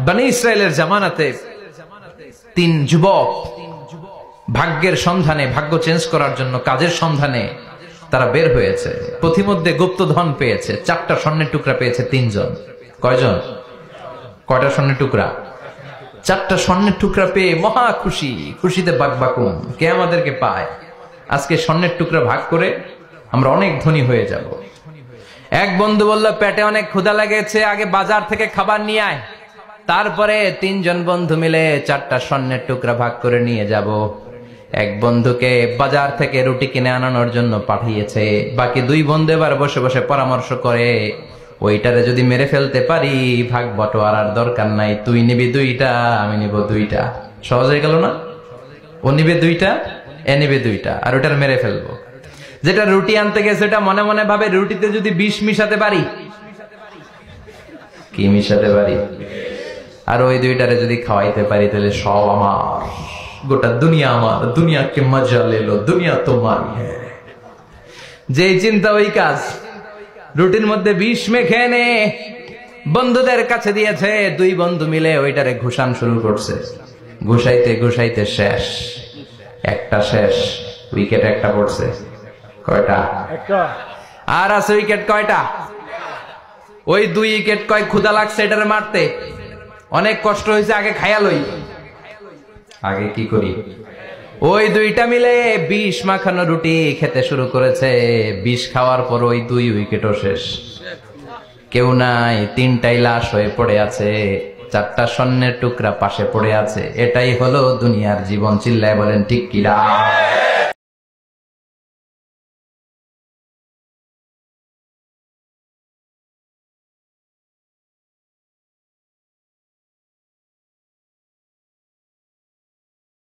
বনি ইসরায়েলের জামানাতে তিন যুবক ভাগ্যের সন্ধানে, ভাগ্য চেঞ্জ করার জন্য কাজের সন্ধানে তারা বের হয়েছে। পথিমধ্যে গুপ্তধন পেয়েছে, 4টা স্বর্ণের টুকরা পেয়েছে তিনজন। কয়জন? কয়টা স্বর্ণের টুকরা? 4টা স্বর্ণের টুকরা পেয়ে মহা খুশি, খুশিতে বাকবাকুম, কে আমাদেরকে পায়, আজকে স্বর্ণের টুকরা ভাগ করে আমরা অনেক ধনী হয়ে যাব। এক বন্ধু বলল, পেটে অনেক ক্ষুধা লেগেছে, আগে বাজার থেকে খাবার নিয়ে আয়, তারপরে 3জন বন্ধু মিলে 4টা স্বর্ণের টুকরা ভাগ করে নিয়ে যাব। এক বন্ধুকে বাজার থেকে রুটি কিনে আনানোর জন্য পাঠিয়েছে, বাকি 2 বন্ধু এবার বসে বসে পরামর্শ করে, ওইটারে যদি মেরে ফেলতে পারি ভাগ বটোয়ারার দরকার নাই, তুই নিবি 2টা, আমি নিব 2টা। সহজ হয়ে গেল না? ও নিবে 2টা, এ নিবে 2টা, আর ওটার মেরে ফেলবো। যেটা রুটি আনতে গেছে সেটা মনে মনে ভাবে, রুটিতে যদি বিষ মিশাতে পারি। কি মিশাতে পারি? আর ওই 2টারে যদি খাওয়াইতে পারি তাহলে সব আমার, গোটা দুনিয়া আমার, দুনিয়াকে মজা লেলো, দুনিয়া তোমার। যেই চিন্তা ওই কাজ। রুটির মধ্যে বিষ মেখে এনে বন্ধুদের কাছে দিয়েছে, 2 বন্ধু মিলে ওইটারে ঘুষান শুরু করছে। ঘুষাইতে ঘুষাইতে শেষ, একটা শেষ, উইকেট একটা পড়ছে। কয়টা? আর আছে উইকেট কয়টা? ওই 2 উইকেট। কয় ক্ষুধা লাগছে এটারে মারতে, অনেক কষ্ট হয়েছে, আগে খাইয়া লই। আগে কি করি? ওই 2টা মিলে বিষ মাখানো রুটি খেতে শুরু করেছে। বিষ খাওয়ার পর ওই 2 উইকেটও শেষ, কেউ নাই, 3টাই লাশ হয়ে পড়ে আছে, 4টা স্বর্ণের টুকরা পাশে পড়ে আছে। এটাই হলো দুনিয়ার জীবন। চিল্লায় বলেন ঠিক কিনা?